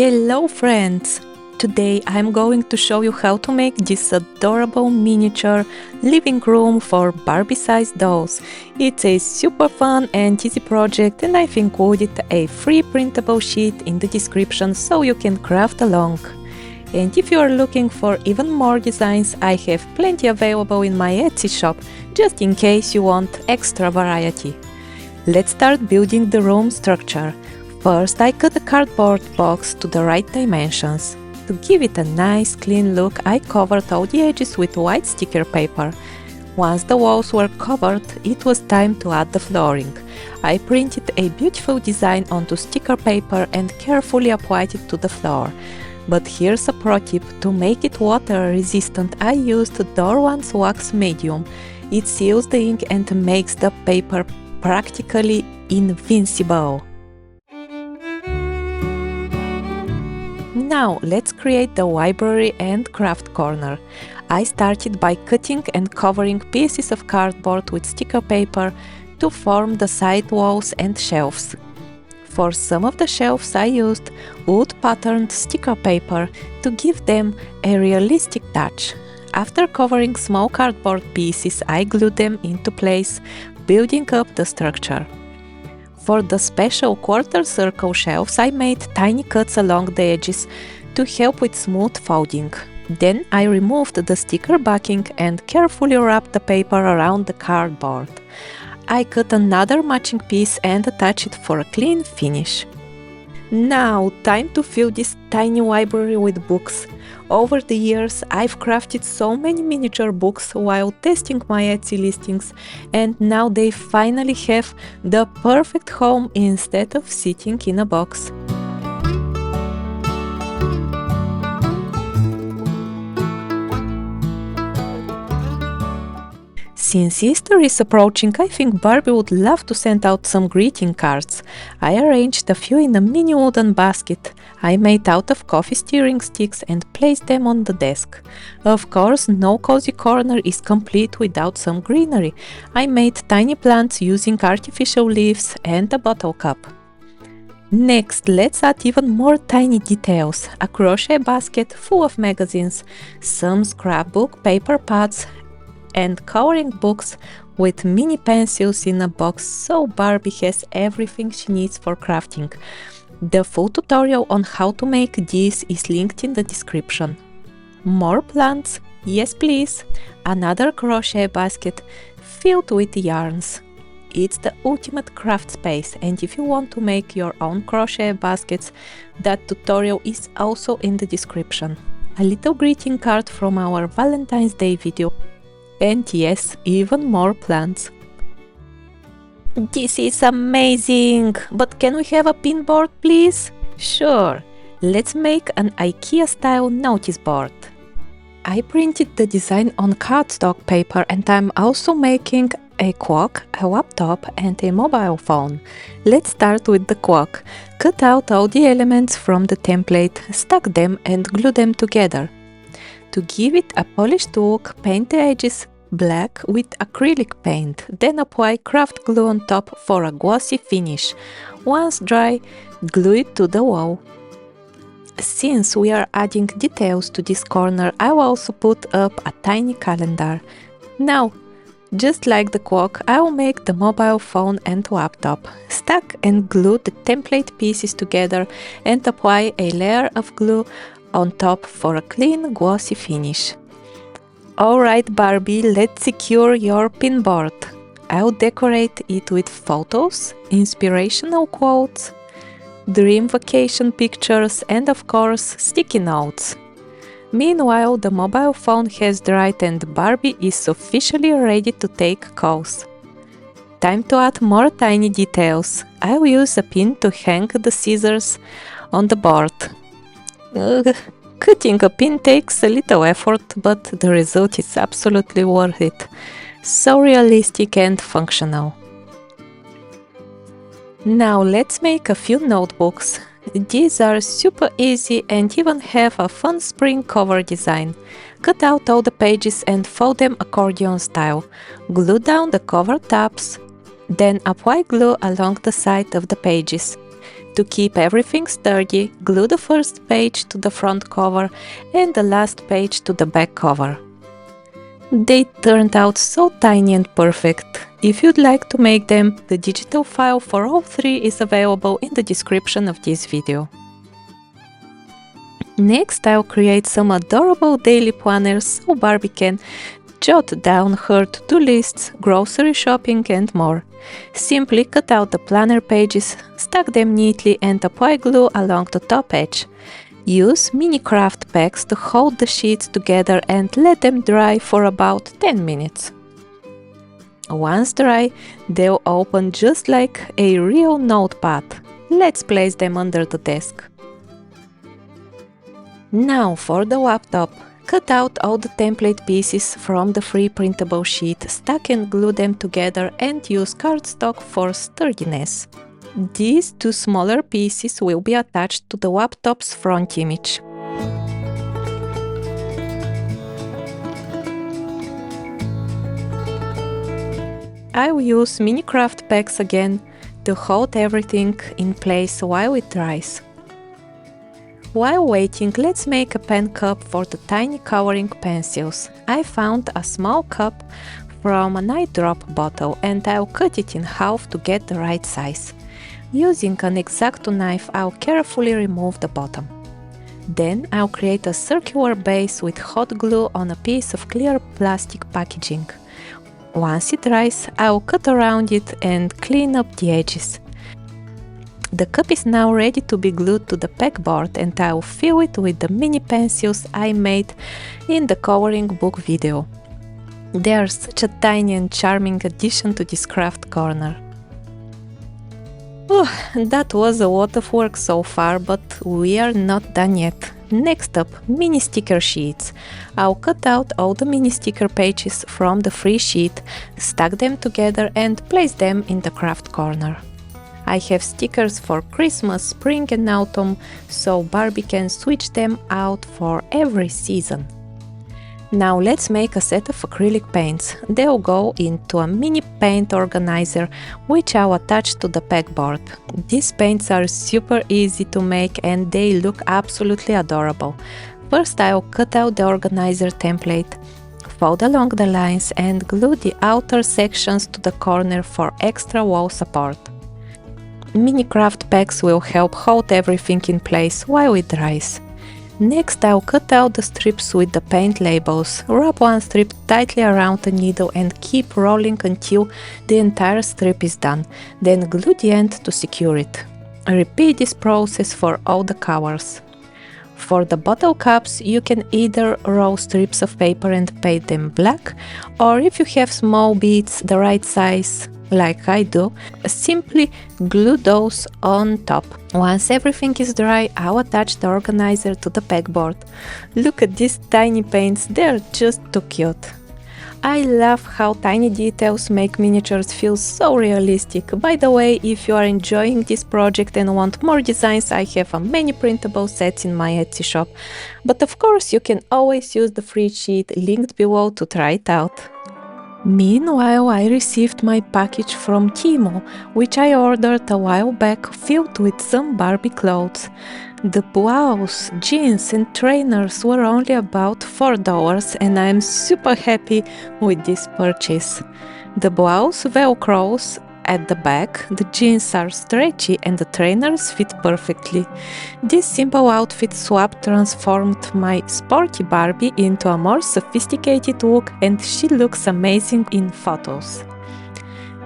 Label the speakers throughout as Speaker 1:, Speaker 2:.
Speaker 1: Hello friends! Today I'm going to show you how to make this adorable miniature living room for Barbie-sized dolls. It's a super fun and easy project, and I've included a free printable sheet in the description so you can craft along. And if you are looking for even more designs, I have plenty available in my Etsy shop, just in case you want extra variety. Let's start building the room structure. First, I cut the cardboard box to the right dimensions. To give it a nice clean look, I covered all the edges with white sticker paper. Once the walls were covered, it was time to add the flooring. I printed a beautiful design onto sticker paper and carefully applied it to the floor. But here's a pro tip: to make it water resistant, I used Dollhouse wax medium. It seals the ink and makes the paper practically invincible. Now let's create the library and craft corner. I started by cutting and covering pieces of cardboard with sticker paper to form the side walls and shelves. For some of the shelves I used wood-patterned sticker paper to give them a realistic touch. After covering small cardboard pieces, I glued them into place, building up the structure. For the special quarter circle shelves, I made tiny cuts along the edges to help with smooth folding. Then I removed the sticker backing and carefully wrapped the paper around the cardboard. I cut another matching piece and attached it for a clean finish. Now, time to fill this tiny library with books. Over the years, I've crafted so many miniature books while testing my Etsy listings, and now they finally have the perfect home instead of sitting in a box. Since Easter is approaching, I think Barbie would love to send out some greeting cards. I arranged a few in a mini wooden basket I made out of coffee stirring sticks and placed them on the desk. Of course, no cozy corner is complete without some greenery. I made tiny plants using artificial leaves and a bottle cap. Next, let's add even more tiny details: a crochet basket full of magazines, some scrapbook paper pads, and coloring books with mini pencils in a box, so Barbie has everything she needs for crafting. The full tutorial on how to make this is linked in the description. More plants? Yes please! Another crochet basket filled with yarns. It's the ultimate craft space, and if you want to make your own crochet baskets, that tutorial is also in the description. A little greeting card from our Valentine's Day video. And yes, even more plants. This is amazing! But can we have a pinboard, please? Sure! Let's make an IKEA-style notice board. I printed the design on cardstock paper, and I'm also making a clock, a laptop, and a mobile phone. Let's start with the clock. Cut out all the elements from the template, stack them and glue them together. To give it a polished look, paint the edges black with acrylic paint, then apply craft glue on top for a glossy finish. Once dry, glue it to the wall. Since we are adding details to this corner, I'll also put up a tiny calendar. Now, just like the clock, I'll make the mobile phone and laptop. Stack and glue the template pieces together and apply a layer of glue on top for a clean, glossy finish. Alright Barbie, let's secure your pinboard. I'll decorate it with photos, inspirational quotes, dream vacation pictures, and of course sticky notes. Meanwhile, the mobile phone has dried and Barbie is officially ready to take calls. Time to add more tiny details. I'll use a pin to hang the scissors on the board. Cutting a pin takes a little effort, but the result is absolutely worth it. So realistic and functional. Now let's make a few notebooks. These are super easy and even have a fun spring cover design. Cut out all the pages and fold them accordion style. Glue down the cover tabs, then apply glue along the side of the pages. To keep everything sturdy, glue the first page to the front cover and the last page to the back cover. They turned out so tiny and perfect. If you'd like to make them, the digital file for all three is available in the description of this video. Next, I'll create some adorable daily planners so Barbie can jot down her to-do lists, grocery shopping and more. Simply cut out the planner pages, stack them neatly and apply glue along the top edge. Use mini craft packs to hold the sheets together and let them dry for about 10 minutes. Once dry, they'll open just like a real notepad. Let's place them under the desk. Now for the laptop. Cut out all the template pieces from the free printable sheet, stack and glue them together and use cardstock for sturdiness. These two smaller pieces will be attached to the laptop's front image. I will use mini craft packs again to hold everything in place while it dries. While waiting, let's make a pen cup for the tiny coloring pencils. I found a small cup from an eye drop bottle and I'll cut it in half to get the right size. Using an X-Acto knife, I'll carefully remove the bottom. Then I'll create a circular base with hot glue on a piece of clear plastic packaging. Once it dries, I'll cut around it and clean up the edges. The cup is now ready to be glued to the pegboard and I'll fill it with the mini pencils I made in the coloring book video. They are such a tiny and charming addition to this craft corner. That was a lot of work so far, but we are not done yet. Next up, mini sticker sheets. I'll cut out all the mini sticker pages from the free sheet, stack them together and place them in the craft corner. I have stickers for Christmas, spring and autumn, so Barbie can switch them out for every season. Now let's make a set of acrylic paints. They'll go into a mini paint organizer, which I'll attach to the pegboard. These paints are super easy to make and they look absolutely adorable. First I'll cut out the organizer template, fold along the lines and glue the outer sections to the corner for extra wall support. Mini craft packs will help hold everything in place while it dries. Next, I'll cut out the strips with the paint labels. Wrap one strip tightly around the needle and keep rolling until the entire strip is done. Then glue the end to secure it. Repeat this process for all the colors. For the bottle caps, you can either roll strips of paper and paint them black, or if you have small beads the right size, like I do, simply glue those on top. Once everything is dry, I'll attach the organizer to the pegboard. Look at these tiny paints, they're just too cute. I love how tiny details make miniatures feel so realistic. By the way, if you are enjoying this project and want more designs, I have many printable sets in my Etsy shop. But of course, you can always use the free sheet linked below to try it out. Meanwhile, I received my package from Temu, which I ordered a while back, filled with some Barbie clothes. The blouse, jeans and trainers were only about $4 and I am super happy with this purchase. The blouse velcros at the back, the jeans are stretchy and the trainers fit perfectly. This simple outfit swap transformed my sporty Barbie into a more sophisticated look and she looks amazing in photos.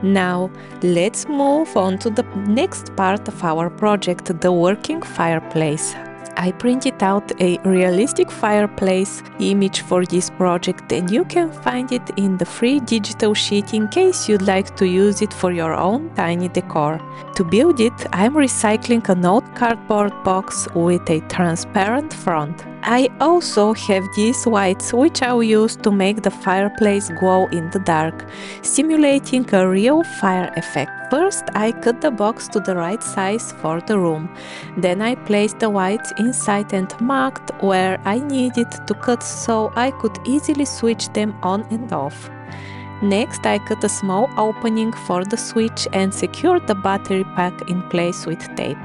Speaker 1: Now, let's move on to the next part of our project, the working fireplace. I printed out a realistic fireplace image for this project and you can find it in the free digital sheet in case you'd like to use it for your own tiny decor. To build it, I'm recycling an old cardboard box with a transparent front. I also have these whites which I'll use to make the fireplace glow in the dark, simulating a real fire effect. First, I cut the box to the right size for the room. Then I placed the whites inside and marked where I needed to cut so I could easily switch them on and off. Next, I cut a small opening for the switch and secured the battery pack in place with tape.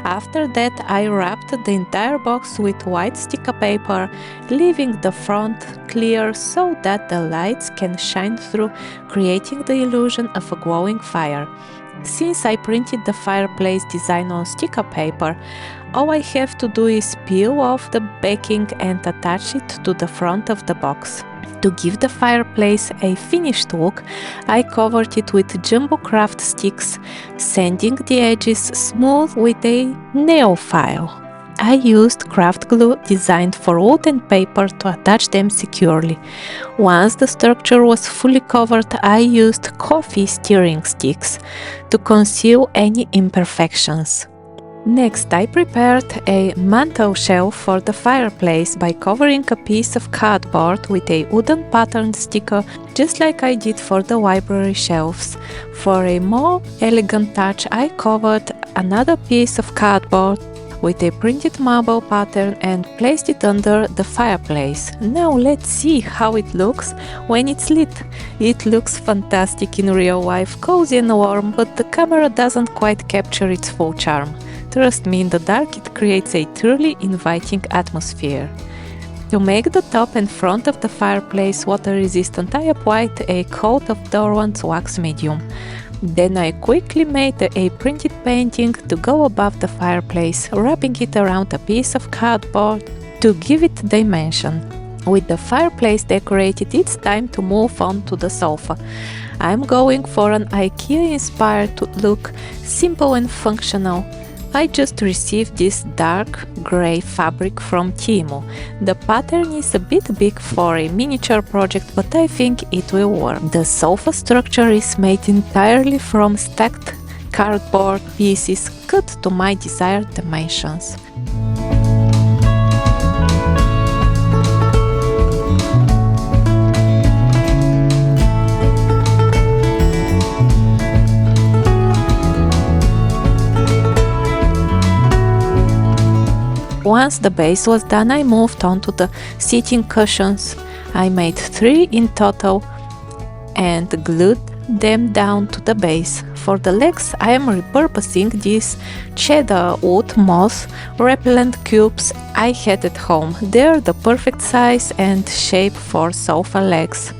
Speaker 1: After that, I wrapped the entire box with white sticker paper, leaving the front clear so that the lights can shine through, creating the illusion of a glowing fire. Since I printed the fireplace design on sticker paper, all I have to do is peel off the backing and attach it to the front of the box. To give the fireplace a finished look, I covered it with jumbo craft sticks, sanding the edges smooth with a nail file. I used craft glue designed for wood and paper to attach them securely. Once the structure was fully covered, I used coffee stirring sticks to conceal any imperfections. Next, I prepared a mantel shelf for the fireplace by covering a piece of cardboard with a wooden pattern sticker, just like I did for the library shelves. For a more elegant touch, I covered another piece of cardboard with a printed marble pattern and placed it under the fireplace. Now let's see how it looks when it's lit. It looks fantastic in real life, cozy and warm, but the camera doesn't quite capture its full charm. Trust me, in the dark it creates a truly inviting atmosphere. To make the top and front of the fireplace water resistant, I applied a coat of Dollhouse wax medium. Then I quickly made a printed painting to go above the fireplace, wrapping it around a piece of cardboard to give it dimension. With the fireplace decorated, it's time to move on to the sofa. I'm going for an IKEA-inspired look, simple and functional. I just received this dark gray fabric from Temu. The pattern is a bit big for a miniature project, but I think it will work. The sofa structure is made entirely from stacked cardboard pieces cut to my desired dimensions. Once the base was done, I moved on to the seating cushions. I made 3 in total and glued them down to the base. For the legs, I am repurposing these cheddar wood moss repellent cubes I had at home. They are the perfect size and shape for sofa legs.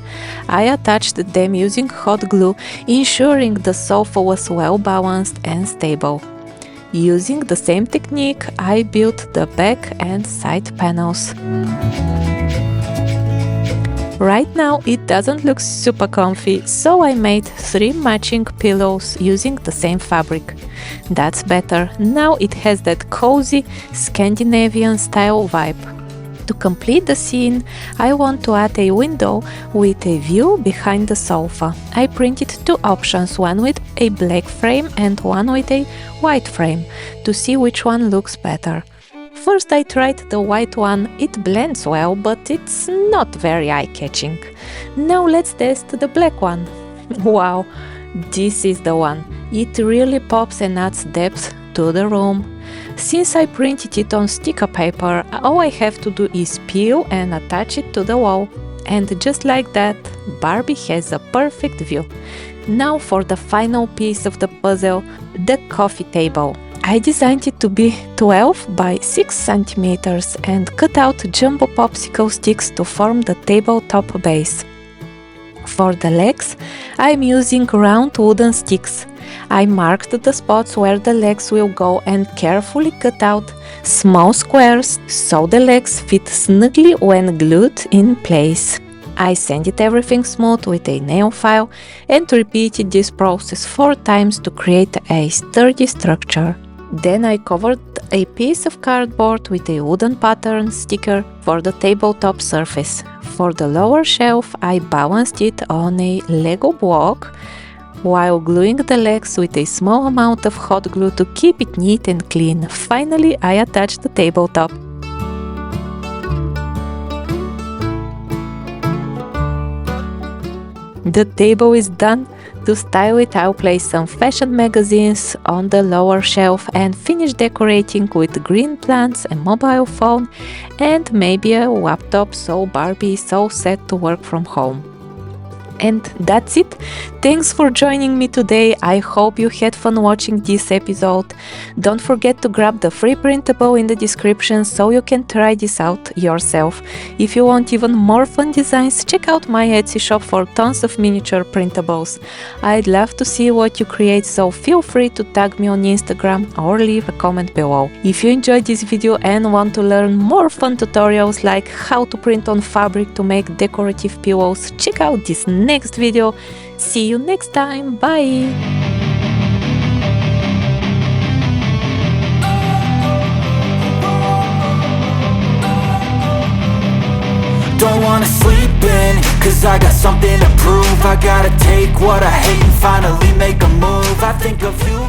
Speaker 1: I attached them using hot glue, ensuring the sofa was well balanced and stable. Using the same technique, I built the back and side panels. Right now it doesn't look super comfy, so I made 3 matching pillows using the same fabric. That's better. Now it has that cozy Scandinavian style vibe. To complete the scene, I want to add a window with a view behind the sofa. I printed 2 options, one with a black frame and one with a white frame, to see which one looks better. First I tried the white one. It blends well, but it's not very eye-catching. Now let's test the black one. Wow, this is the one. It really pops and adds depth to the room. Since I printed it on sticker paper, all I have to do is peel and attach it to the wall. And just like that, Barbie has a perfect view. Now for the final piece of the puzzle, the coffee table. I designed it to be 12 by 6 centimeters and cut out jumbo popsicle sticks to form the tabletop base. For the legs, I'm using round wooden sticks. I marked the spots where the legs will go and carefully cut out small squares so the legs fit snugly when glued in place. I sanded everything smooth with a nail file and repeated this process 4 times to create a sturdy structure. Then I covered a piece of cardboard with a wooden pattern sticker for the tabletop surface. For the lower shelf, I balanced it on a Lego block while gluing the legs with a small amount of hot glue to keep it neat and clean. Finally, I attached the tabletop. The table is done. To style it, I'll place some fashion magazines on the lower shelf and finish decorating with green plants, a mobile phone and maybe a laptop, so Barbie is all set to work from home. And that's it. Thanks for joining me today. I hope you had fun watching this episode. Don't forget to grab the free printable in the description so you can try this out yourself. If you want even more fun designs, check out my Etsy shop for tons of miniature printables. I'd love to see what you create, so feel free to tag me on Instagram or leave a comment below. If you enjoyed this video and want to learn more fun tutorials like how to print on fabric to make decorative pillows, check out this next video. See you next time. Bye!
Speaker 2: Don't wanna sleep in, cause I got something to prove. I gotta take what I hate and finally make a move. I think of you